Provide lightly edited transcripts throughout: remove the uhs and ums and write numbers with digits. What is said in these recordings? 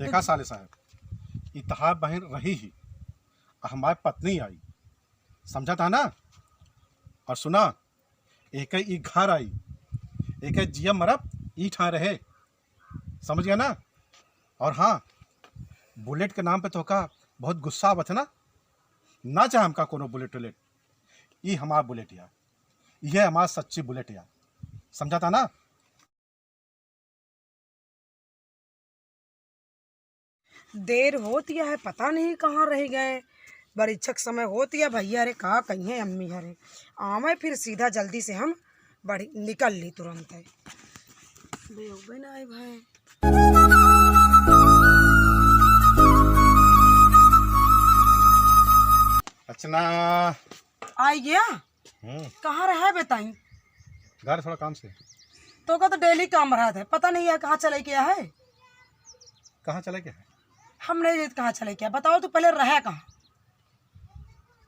देखा साले साहब, इतहा बहन रही ही, हमारी पत्नी आई, समझा था ना। और सुना, एक ही घर आई, एक ही जिया मरब ई ठा रहे, समझ गया ना। और हाँ, बुलेट के नाम पे तो का बहुत गुस्सा आवत है ना चाहे हमका कोनो बुलेट उलेट, ई हमार बुलेट या, यह हमार सच्ची बुलेट या, समझा था ना। देर होती है, पता नहीं कहाँ रह गए। परीक्षा समय होती है भैया, अरे कहाँ कहीं है अम्मी हरे आवे, फिर सीधा जल्दी से हम बड़ी निकल ली तुरंत है। ना आए भाई, अच्छा आई गया। कहाँ रहा है बताई? घर थोड़ा काम से। तो का तो डेली काम रहा था, पता नहीं है कहाँ चले गया है। कहाँ चले गया है? हम नहीं जानते कहाँ चले गया। बताओ तो पहले रहा कहाँ?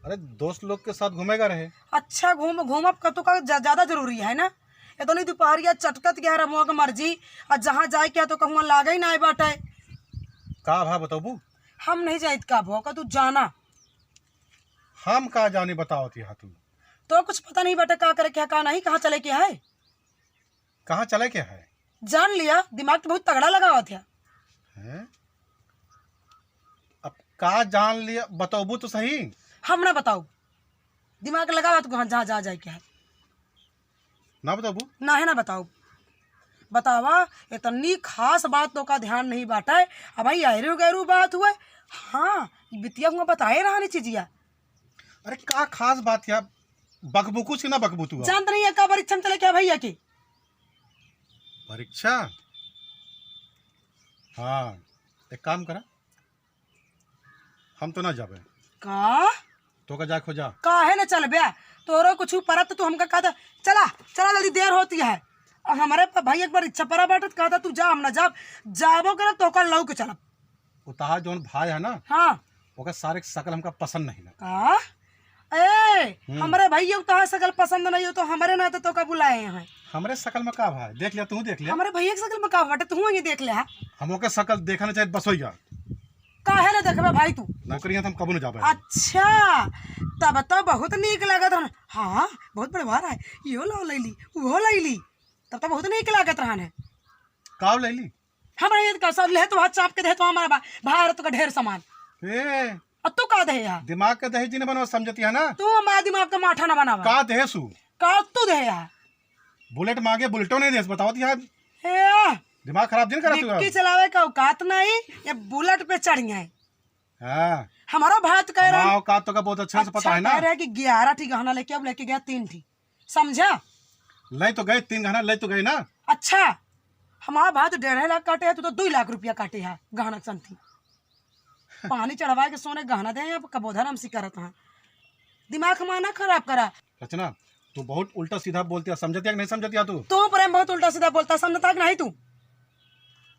अरे दोस्त लोग के साथ घूमेगा रहे। अच्छा घूम अब का तो का ज्यादा जरूरी है ना। ये तो नहीं दोपहरिया चटकत गया रमुआ का मर्जी, और जहाँ जाए क्या तो कहूँ लागे ही ना बाटे। का भा बताबू? हम नहीं जाइत का भो का तू जाना। हम कहा जाने बताओ थी तू तो कुछ पता नहीं बेटा का करे क्या का नहीं, कहाँ चले क्या है। कहाँ चले क्या है? जान लिया, दिमाग तो बहुत तगड़ा लगा हुआ था। हैं? अब का जान लिया बताबू तो सही। हम ना बताओ, दिमाग लगा हुआ तो जहाँ जहाँ जाए क्या है ना बताबू ना है ना बताओ। बतावा इतनी खास बात तो का ध्यान नहीं बाटा है। अब भाई आयरू गैरू बात हुआ। हाँ बितिया हुआ बताए रहा नहीं चीजिया। अरे का खास बात या बकबू कुछ ना बकबू तू जानते नहीं है का परीक्षा में चले क्या भैया की परीक्षा। हाँ एक काम करा, हम तो ना जाबे का तो का जा खोजा का है ना चल बया तोरो कुछ परत तो हमका कहा था चला चला जल्दी देर होती है। और हमारे भाई एक बार इच्छा परा बैठत कहा था तू जा हम ना जाबो कर तो कर लऊ के चलब। उताहा जोन भाई है ना, हाँ ओका सारे शकल हमका पसंद नहीं लगा। का ए हमारे भैया तो सकल पसंद नहीं हो तो हमारे ना तो का बुलाए हैं। हमरे शकल में का भाई देख लिया, तू देख लिया। हमारे भैया के सकल में का बटे तू ये देख ले है। हम ओके शकल देखना चाहिए बस हो जा। का है ना देखबे भाई तू नौकरी हम कबू न जाबे। अच्छा तब तो बहुत नीक लागत हन। हाँ बहुत बड़वा है, इहो लो लैली उहो लैली, तब तो बहुत नीक लागत रहन है। काव ले ली हमारे ये का सब ले तो हाथ चाप के दे तो हमारा भारत का ढेर सामान। ए अब तू का दे यार, दिमाग के दही जी ने बनवा समझती है ना। तू हमारा दिमाग का माठा ना बनावा। का देसू का तू दे यार, बुलेट मांगे बुलेटो नहीं देस बताओ यार। ए दिमाग खराब दिन करा तू डिक्की चलावे का औकात नहीं, ये बुलेट पे चढ़ गए। हां हमारा भाई तो कह रहा है औकात तो का बहुत अच्छे से पता है ना। कह रहा है कि 11 ठी गहना लेके अब लेके गया 3 ठी, समझा। ले तो गए 3 गहना ले तो गए ना। अच्छा हमारा भाई तो 1.5 लाख काटे है, तू तो 2 लाख रुपया काटे है गहना संथी। पानी चढ़वा के सोने गहना दे या कबोधर हम करत हैं। दिमाग हमारा ना खराब करा। रचना तू बहुत उल्टा सीधा बोलती है, समझती है कि नहीं समझती है तू? तू प्रेम बहुत उल्टा सीधा बोलता, समझता कि नहीं तू?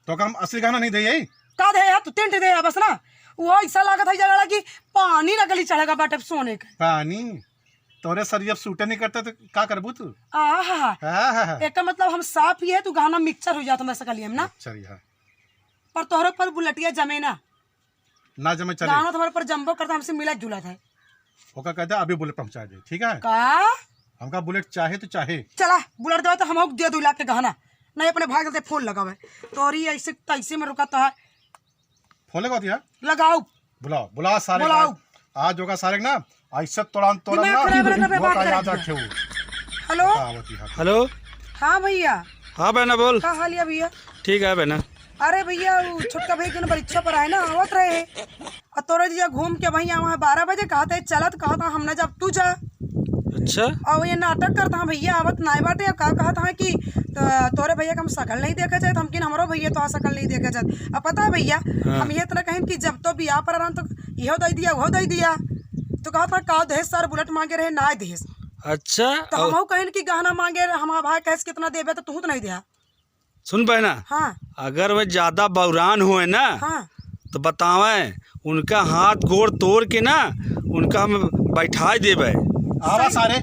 तो हम असली गहना नहीं दे यही का दे यार, तू 3 ठी दे यार बस ना। वो ऐसा लागत है जगह कि पानी ना गली चढ़ेगा बाटे सोने का। पानी तोरे शरीर अब सूटे नहीं करते तो का करबू तू? आहा एक मतलब हम साफ ही है, तू गहना मिक्सचर हो जाता मैं सकलियम ना। चलिए पर तोहरे पर बुलेटिया जमे ना जमे चले गहना तुम्हारे पर जम्बो करता हमसे मिला जुला था। ओका कहता अभी बुलेट पहुंचा दे, ठीक है? का हमका बुलेट चाहे तो चाहे। चला बुलेट दे तो हम दे 2 लाख के गहना नहीं अपने भाई चलते फोन लगावे तोरी ऐसे तैसे में रुका तो है। फोन लगा दिया, लगाओ बुलाओ बुला सारे बुलाओ। आज होगा सारे ना ऐसे तोड़ा दिमाग खराब ना करे, बात याद करे। रखे। Hello hello. हाँ भैया। हाँ बहना बोल। का हाल है भैया? ठीक है बहना। अरे भैया वो छोटका भाई के परीक्षा पर आए ना आवत रहे और तोरे जी घूम के भैया वहाँ 12 बजे कहते चलत कहता हमने जब तू जा। अच्छा और ये नाटक करता है भैया आवत नाय बाटे। का कहता है कि तोरे भैया का हम शकल नहीं देखा जाए, हमकिन हमारो भैया तो शकल नहीं देखा जाए। अब पता है भैया हम ये इतना कहें कि जब तो बियाह पर रहा तो इहो दे दिया वो दे दिया, तो कहा था का दहेज सर बुलेट मांगे रहे ना दहेज। अच्छा तो हम कहें कि गहना मांगे हमारा भाई कैसे कितना देवे तो तू तो नहीं दिया। सुन बहना, हाँ अगर वह ज्यादा बौरान हुए ना हाँ तो बतावे उनका हाथ गोड़ तोड़ के ना उनका हम बैठा देवे। आवा सारे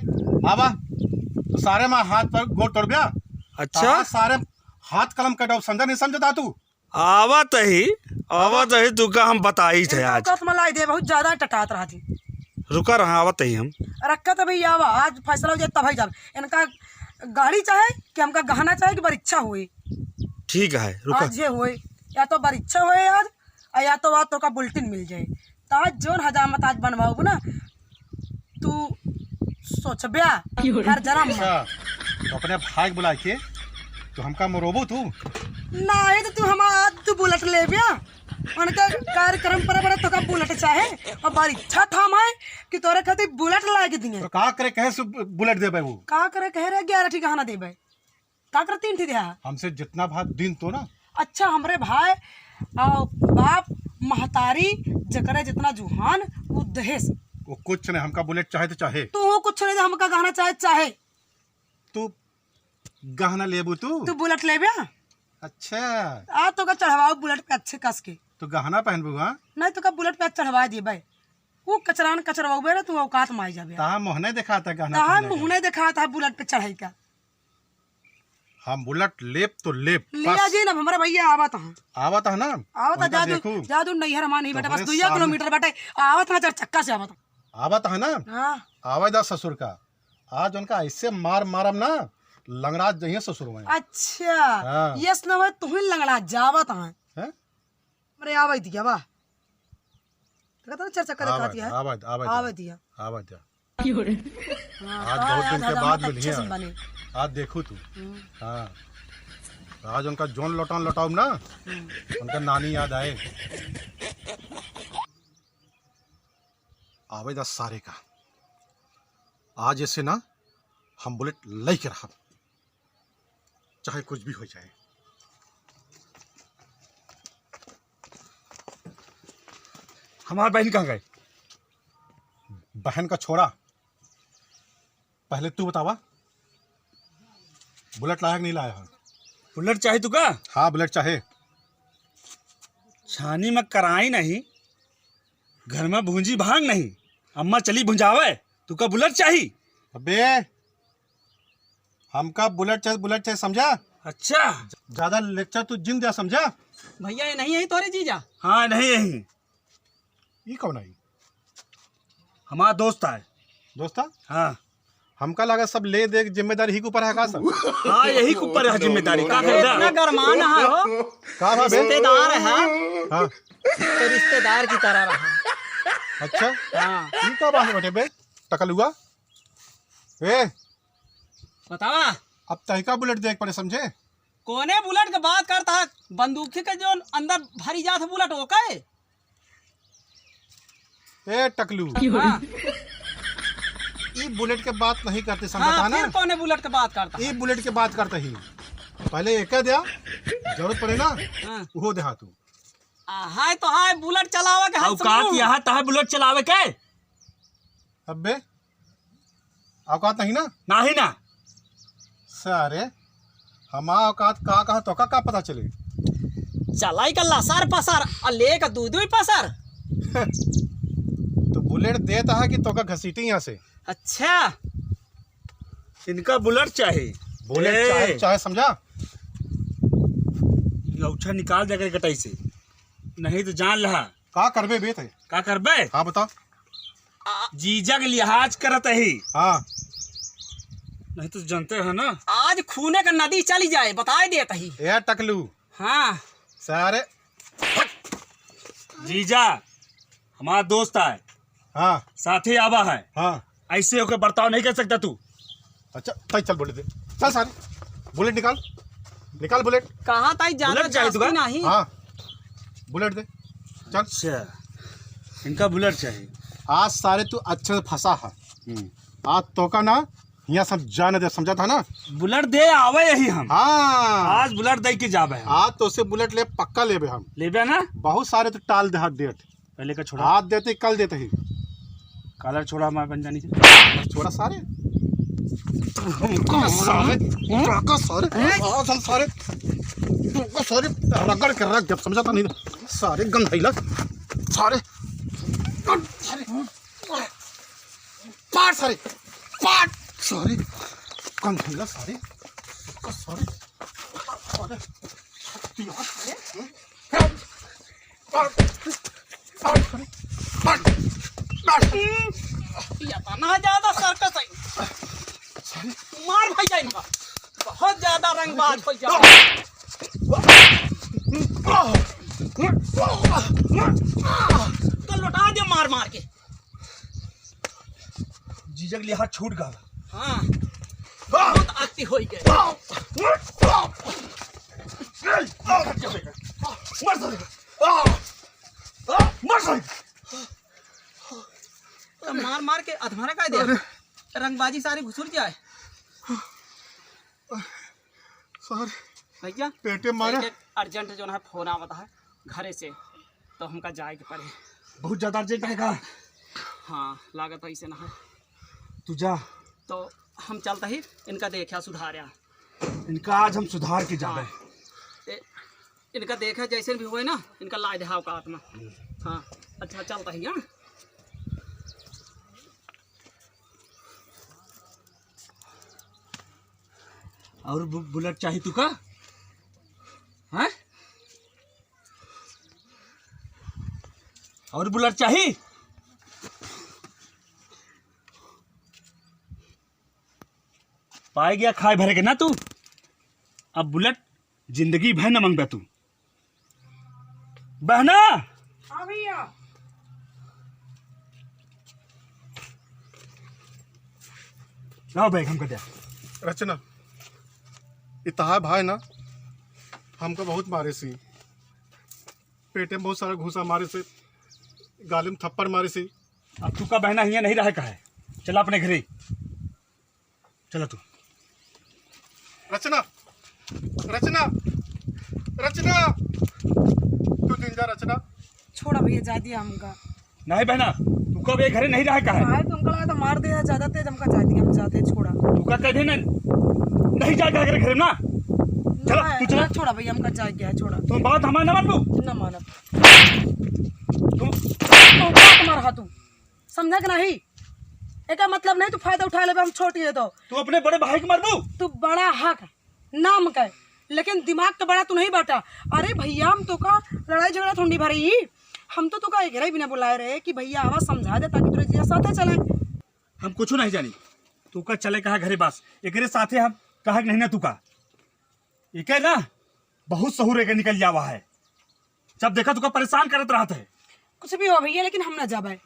आवा तो सारे में हाथ पर गोड़ तोड़ गया। अच्छा सारे हाथ कलम कटाओ, समझा नहीं समझता तू? आवा तही आवत है तुका हम बताई थे आज। औकात में लाई दे, बहुत ज्यादा टटात रहा थी। रुका रहा आवत है हम। रखा तो भैया आवा, आज फैसला हो जाए तब ही जब इनका गाड़ी चाहे कि हमका गहना चाहे कि परीक्षा हुई। ठीक है रुका। आज ये हुए या तो परीक्षा हुए आज, और या तो आज तो का बुलेटिन मिल जाए। तो आज जोन हजामत आज बनवाओ ना, तू सोचब्या हर जन्म में। अच्छा तो अपने भाई को बुला के तो हमका मरोबू तू। नहीं तो तू हमारा तू बुलेट ले बिया, उनका कार्यक्रम पर बड़ा तो का बुलेट चाहे, और परीक्षा था मैं कि तोरे खातिर बुलेट ला के दिए। तो का करे कहे से बुलेट दे वो। का करे कह रहे 11 ठी गहना देबे, का करे 3 ठी दिया। हमसे जितना भाग दिन तो ना। अच्छा हमरे भाई और बाप महतारी जकरे जितना जुहान वो दहेज। वो कुछ नहीं, हमका बुलेट चाहे तो चाहे। तू कुछ नहीं दे, हमका गहना चाहे चाहे। तू गहना लेबू तू बुलेट ले बिया। अच्छा आ तो का चढ़वाओ बुलेट पे अच्छे कस के। तो गहना पहनबू। हाँ नहीं तो का बुलेट पे चढ़वा दी भाई, वो कचरान कचरवाओ ना, तू औकात में आई जाबे। तहा मोहने दिखाता गहना तहा पहने के। मुंह नहीं दिखा था बुलेट पे चढ़ाई का। हम बुलेट लेप तो लेप लिया जी ना हमारा भैया आवत है। आवत है ना। आवत उनका जादू देखू। जादू नैहर मान ही बेटा, बस तुम्हारे 2 सामने- किलोमीटर बेटा आवत है, 4 चक्का से आवत है। आवत है ना। हाँ आवेदा ससुर का आज उनका ऐसे मार मारम ना, लंगड़ाज जइए ससुर में। अच्छा हाँ। यस न तू ही लंगड़ा जावत है। हैं? अरे आवे दिया वाह, कहता 4 चक्का दिखाती है। आवेद आवेद आवे दिया। आवेद हाँ, आज हाँ, बहुत दिन के बाद अच्छे मिली से है। बने। आज देखू तू। हाँ आज उनका जोन लौटाऊ ना, उनका नानी याद आए। आवेदा सारे का आज ऐसे ना हम बुलेट लेके रहा, चाहे कुछ भी हो जाए। हमारे बहन कहाँ गए? बहन का छोड़ा, पहले तू बतावा बुलेट लाया कि नहीं लाया है? बुलेट चाहे तुका? हाँ बुलेट चाहे। छानी में कराई नहीं, घर में भूंजी भांग नहीं, अम्मा चली भुंजावे, तुका बुलेट चाहिए? अबे हमका बुलेट चाहिए समझा। अच्छा ज्यादा लेक्चर तू जिन दिया समझा। भैया ये नहीं है तोरे जीजा? हाँ नहीं यही ये कौन आई? हमारा दोस्त है। दोस्ता हाँ हमका लगा सब ले दे जिम्मेदारी ही के ऊपर है का सब। हाँ यही के ऊपर है जिम्मेदारी। का इतना गरमाना है हो, का भाई रिश्तेदार है हाँ तो रिश्तेदार की तरह रहा। अच्छा हाँ ये का बात है बेटे बे टकल हुआ। ए बतावा अब तहका बुलेट देख पड़े समझे। कोने बुलेट का बात करता है, बंदूक के जो अंदर भरी जात है बुलेट वो का है? ए टकलू हाँ, ये बुलेट के बात नहीं करते समझा हाँ, ना। फिर कोने बुलेट का बात करता है? ये बुलेट के बात करते ही पहले एक दिया, जरूरत पड़े ना हाँ। वो देहा तू। हाय तो हाय बुलेट चलावा के हाय औकात यहाँ तहा बुलेट चलावे के? अबे औकात नहीं ना। नहीं ना। सारे हमारा औकात का कहा तो का पता चले। चलाई का लसार पसार और ले का दूध भी पसार। तो बुलेट देता है कि तो का घसीटी यहाँ से। अच्छा इनका बुलेट चाहिए। बुलेट चाहे चाहे समझा। लौछा निकाल जाकर कटाई से, नहीं तो जान लहा का करबे बेत है। का करबे। हाँ बता। जीजा के लिहाज करत ही, हाँ नहीं तो जानते है ना। आज खूने का नदी चली जाए बताए देता ही। ए टकलू हाँ सारे जीजा हमारा दोस्त है, हाँ साथी आवा है, हाँ ऐसे होकर बर्ताव नहीं कर सकता तू। अच्छा तय चल बुलेट दे चल सारे बुलेट निकाल निकाल बुलेट। कहाँ ताई जाना बुलेट चाहिए तुका? नहीं। हाँ बुलेट दे चल। अच्छा इनका बुलेट चाहिए। आज सारे तू अच्छे से फंसा है। आज तो का ना यहाँ सब जाने दे समझा था ना। बुलेट दे आवे यही हम। हाँ आज बुलेट दे के जावे हम। आज तो से बुलेट ले पक्का लेबे हम। लेबे ना। बहुत सारे तो टाल दे हाथ डेट। पहले का छोड़ा, हाथ देते कल देते ही कालर छोड़ा हमारे पंजानी से। छोड़ा सारे सारे सारे सारे सारे रगड़ कर रख जब समझा था नहीं सारे गंधैला सारे सारे पाट सारे पाट सारे गंधैला सारे सारे सारे या था ना ज्यादा सर्कस है। मार भैया इनका, बहुत ज्यादा रंगबाज हो जा। तो लुटा दे मार मार के। जीजक लिए हाथ छूट गया। हाँ बहुत अति हो गए। तो मार मार के अधमरा का दे, रंगबाजी सारी घुसुर जाए। सर भैया पेटे मारे। अर्जेंट जो है फोन आवता है घरे से, तो हमका जाए के पड़े। बहुत ज्यादा अर्जेंट है का? हाँ लागत ऐसे ना है। तू जा, तो हम चलता ही इनका देखा सुधारिया। इनका आज हम सुधार के जावे। इनका देखा जैसे भी हुए ना, इनका ला देहाव का आत्मा। हाँ अच्छा चलता ही। हाँ और बुलेट चाहिए तू का? हैं? और बुलेट चाहिए? पाए गया खाए भरे के ना तू। अब बुलेट जिंदगी भर न मंगबे तू। बहना हाँ भैया। लाओ बैग हमको दे। रचना इतहा भाई ना हमको बहुत मारे सी, पेटे में बहुत सारा घूसा मारे से, गाली में थप्पड़ मारे सी। अब तू का बहना हियाँ नहीं रहे का है। चला अपने घरे चला तू। रचना रचना रचना तू दिन जा रचना। छोड़ा भैया, जा दिया हमका। नहीं बहना, तू कब ये घरे नहीं रहे का है? आए तुमका लगा तो मार दिया ज्यादा तेज, हमका जा दिया, हम जाते छोड़ा। तू का कह देना नहीं जाएगा घरे ना। चला तू चला। छोड़ा भैया, हमका जा गया है, छोड़ा। तुम बात हमारा न मानू। न मानब तुम तुम्हारा तू समझा कि नहीं? एक मतलब नहीं तू फायदा उठा ले, हम छोटी है तो तू अपने बड़े भाई को मार दू। तू बड़ा हक नाम का, लेकिन दिमाग का बड़ा तू नहीं बाटा। अरे भैया हम तो का लड़ाई झगड़ा थोड़ी भरी, हम तो का एक बिना बुलाए रहे कि भैया आवाज समझा दे ताकि तुझे जिया साथे चले। हम कुछ नहीं जानी। तू का चले कहा घरे बस एक साथे हम कहा नहीं ना। तू का एक है ना बहुत सहूर एक निकल जावा है। जब देखा तू का परेशान करत रहता है। कुछ भी हो भैया, लेकिन हम ना जाबे।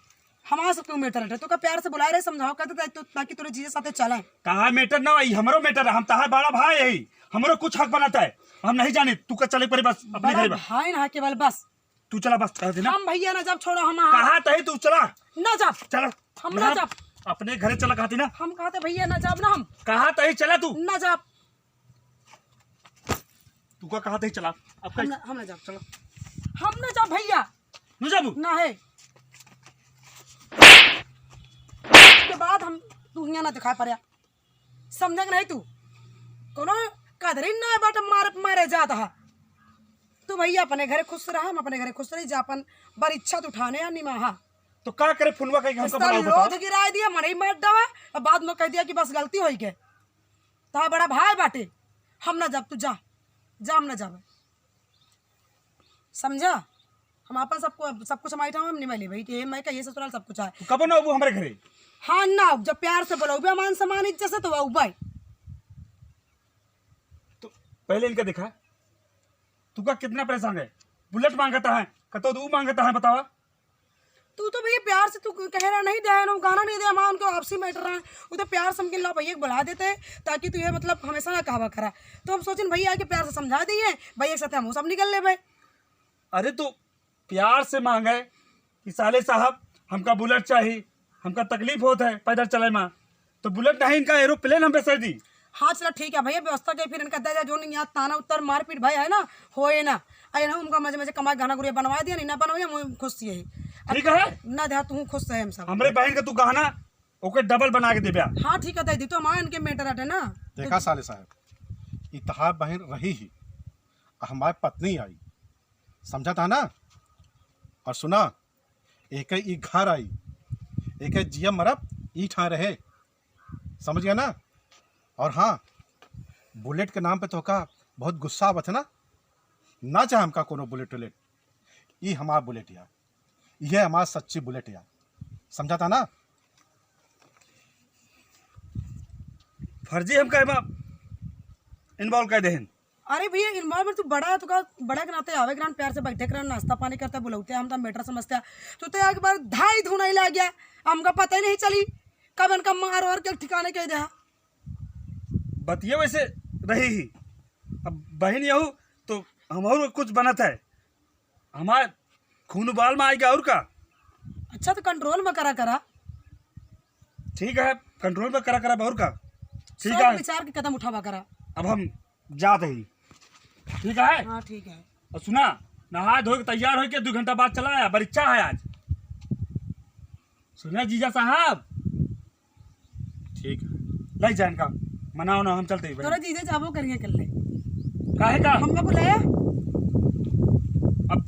हमारा सब क्यों मैटर है? तो का प्यार से बुलाए रहे, समझाओ कहते तो ताकि तुझे जिया साथे चले। कहा मैटर ना आई, हमरो मैटर है। हम तहार बड़ा भाई है, हमरो कुछ हक बनाता है। हम नहीं जाने। तू का चले पड़े बस अपने बड़ा घरे बस। भाई ना केवल बस। तू चला बस कह देना। हम भैया ना जब छोड़ो, हम कहा तही तू चला ना जाब। चला। हम ना जाब। अपने घरे चला कहती ना। हम कहते भैया ना जाब ना, हम कहा तही चला तू। ना जाब। तू का कहा तही चला। अब हम ना जाब, चलो हम ना जाब भैया। न जाबू ना है उसके बाद हम तू यहाँ ना दिखा पाया। समझ नहीं तू कोनो कदरी ना बट मारे जाता है। तू भैया अपने घरे खुश रहा, हम अपने घरे खुश रही। जापन बर इच्छा तो उठाने या निमाहा तो का करे फुनवा कहीं हमको बनाओ बता। लोध गिरा दिया, मरे मार दवा, अब बाद में कह दिया कि बस गलती हो गई। तो बड़ा भाई बाटे, हम ना जब तू जा हम ना जावे। समझा? हम अपन सबको सब कुछ हमारे हम नहीं मिले भाई कि मैं कहिए ससुराल सब कुछ है। कब ना वो हमारे घरे। हाँ ना जब प्यार से बोलो मान सम्मान इज्जत से तो वह भाई। तो पहले इनका देखा तू का कितना परेशान है। बुलेट मांगता है, कतो तू मांगता है, बतावा। तू तो भैया प्यार से तू कह रहा नहीं दे ना, गाना नहीं दे, मां उनको आपसी मैटर रहा। वो तो प्यार से हमके ला भैया बुला देते ताकि तू ये मतलब हमेशा ना कहवा करा। तो हम सोचें भैया आके प्यार से समझा दिए, भैया एक साथ हम सब निकल ले भाई। अरे तू प्यार से मांगे कि साले साहब हमका बुलेट चाहिए, हमका तकलीफ होता है पैदल चले में, तो बुलेट नहीं इनका एरोप्लेन हम बेच दी। हाँ चलो ठीक है भैया, व्यवस्था के फिर इनका दे जो नहीं यहाँ ताना उत्तर मारपीट भाई है ना होए ना आए ना। उनका मजे मजे कमाई गाना गुड़िया बनवा दिया, नहीं ना बनवाइए मुझे खुश यही ठीक है ना देहा तू खुश है हम सब। हमरे बहन का तू गहना ओके डबल बना के देबे। हाँ ठीक है दे दी तो हमारे इनके मैटर हटे ना। देखा साले साहब इतहा बहन रही ही, हमारी पत्नी आई, समझा था ना। और सुना एक ही घर आई, एक जिया मरब ई ठा रहे, समझ गया ना। और हाँ बुलेट के नाम पे तो का बहुत गुस्सा आवत है ना चाहे हमका कोनो बुलेट उलेट, ये हमारा बुलेट यार, ये हमारा सच्ची बुलेट यार, समझा था ना। फर्जी हम कहे इन्वॉल्व कर देहन। अरे भैया इन्वॉल्वमेंट तू बड़ा है, तो का बड़ा के नाते आवे ग्रांड प्यार से बैठे कर नाश्ता पानी करते बुलाते हम तो मैटर समझते। तो एक बार ढाई धुनाई ला गया, हमका पता ही नहीं चली कब इनका मार वार के ठिकाने कह दे। बतिया वैसे रही ही, अब बहन यहू तो हमारे कुछ बनत है, हमारे खून उबाल में आएगा और का। अच्छा तो कंट्रोल में करा ठीक है, कंट्रोल में करा और का। ठीक सोच है, विचार के कदम उठावा करा। अब हम जाते ही। ठीक है, हाँ ठीक है। और सुना, नहा धो के तैयार हो के 2 घंटा बाद चला आया, परीक्षा है आज। सुना जीजा साहब, ठीक है, ले जाए इनका मनाओ ना, हम चलते ही तोरा जीजे जाबो करिए कर ले। काहे का हमका बुलाया अब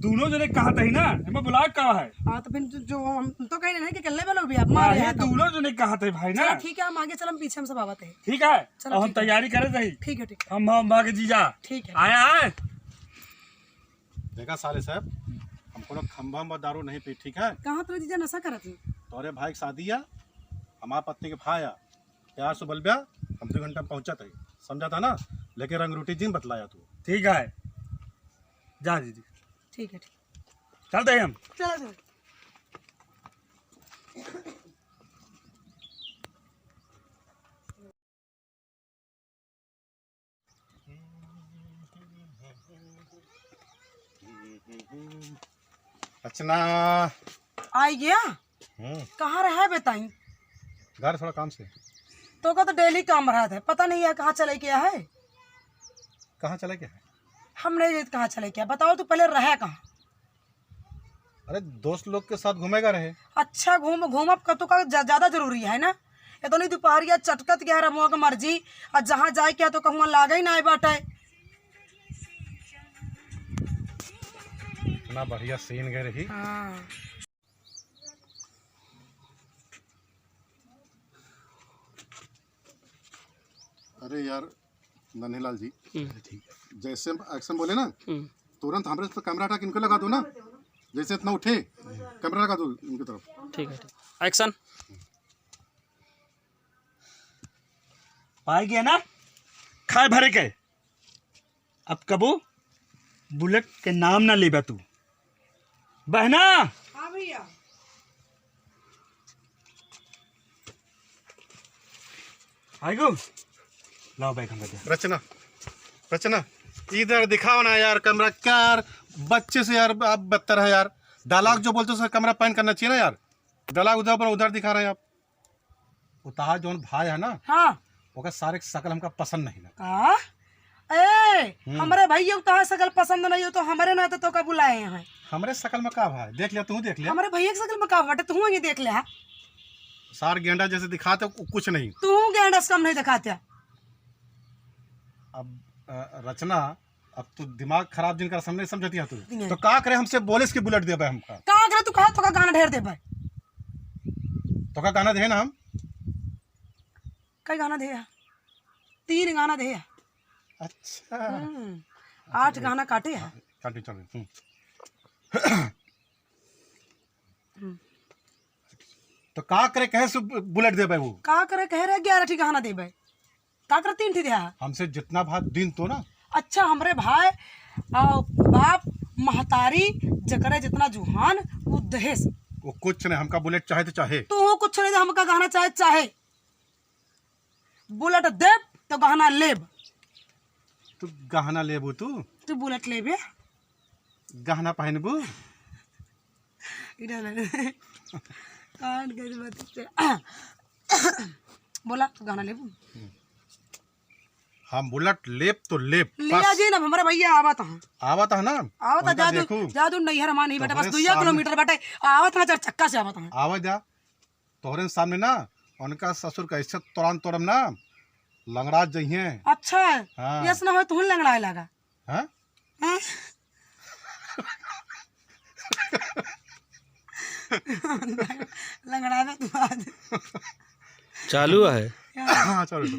दोनों जने कहा ही ना, हमें बुला कहा है। हाँ तो फिर जो हम तो कहीं नहीं कि कर ले वालों भी आप मारे काहे हैं तो। दोनों जने कहा थे भाई ना। चलो ठीक है, हम आगे चल, हम पीछे हम सब आवत है। ठीक है, चलो अब हम ठीक है। तैयारी करे रही। ठीक है ठीक है हम भागे जीजा ठीक है। आया है। देखा साले साहब, हमको लोग खंभा में दारू नहीं पी, ठीक है। कहाँ तोरे जीजा नशा करत है? तोरे भाई की शादी है, हमारा पत्नी के भाई है, प्यार से बलबिया, हम 2 घंटा में पहुंचा था, समझा था ना। लेकिन रंग रोटी जिन बतलाया तू। ठीक है, जा दीदी, ठीक है चलते हैं हम। चलो चलो। रचना, आई गया? कहाँ रहा है बताई? घर थोड़ा काम से। तो का तो डेली काम रहा था, पता नहीं है कहाँ चले गया है। कहाँ चला गया है? हम नहीं जानते कहाँ चले गया, बताओ तू पहले रहा कहाँ? अरे दोस्त लोग के साथ घूमेगा रहे। अच्छा घूम अब तो का ज्यादा जरूरी है ना। ये तो नहीं दोपहरिया चटकत गया रमुआ का मर्जी, और जहाँ जाए क्या तो कहूँ लागे ही ना बाटे। इतना बढ़िया सीन गए रही। हाँ अरे यार नन्हेलाल जी, जैसे हम एक्शन बोले ना, तुरंत हमारे पर कैमरा हटा के इनको लगा दो ना। जैसे इतना उठे कैमरा लगा दो इनकी तरफ। ठीक है, एक्शन। पाई गया ना खाए भरे के। अब कबू बुलेट के नाम ना लेबा तू बहना। हाँ भैया। आएगो लाओ बैग हम दे। रचना, रचना इधर दिखाओ ना यार कैमरा। क्या यार बच्चे से यार आप बदतर है यार। डायलॉग जो बोलते हो कैमरा पैन करना चाहिए ना यार। डायलॉग उधर पर उधर दिखा रहे हैं आप। उताहा जो भाई है ना, हाँ वो सारे शकल हमका पसंद नहीं लगा। का हमारे भैया तो शकल पसंद नहीं हो तो हमारे ना तो का बुलाए हैं। हमारे शकल में का भाई देख लिया, तू देख लिया। हमारे भैया की शकल में का बटे, तू ये देख ले। सार गेंडा जैसे दिखाते कुछ नहीं। तू गेंडस कम नहीं दिखाते। अब रचना, अब तू दिमाग खराब जिनका सामने समझती है तू, नहीं। तो का करे हमसे बोले इसकी बुलेट दे हमका। का करे तू कहा तो का गाना ढेर दे भाई। तो का गाना दे ना हम। कई गाना दे, 3 गाना दे। अच्छा 8 गाना काटे है। चल चल। तो का करे कहे से बुलेट दे वो। का करे कह रहे 11 ठी गाना दे भाई। का करे 3 ठी दे। हमसे जितना भात दिन तो ना। अच्छा हमरे भाई बाप महतारी जकरे जितना जुहान वो दहेज। वो कुछ नहीं, हमका बुलेट चाहे तो चाहे। तू कुछ नहीं दे, हमका गाना चाहे बुलेट दे तो गहना लेब। तू गहना लेबू, तू बुलेट लेबे, गहना पहनबू। बोला तू गाना लेबू। हम बुलेट लेब तो लेब। लिया जी ना हमारे भैया आवत है। आवत है ना, आवत है। जादू नैहर मान ही बेटा, बस 2 किलोमीटर बेटे आवत है। 4 चक्का से आवत है। आवत जा तोहरे सामने ना उनका ससुर का इज्जत तोड़म ना लंगड़ा जइए। अच्छा हाँ। यस ना हो तू लंगड़ाए लगा। हाँ? हैं? लंगड़ा में तू आज चालू है। हाँ चलो।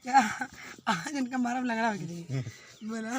क्या आज इनका मारा लंगड़ा हो गया बोला।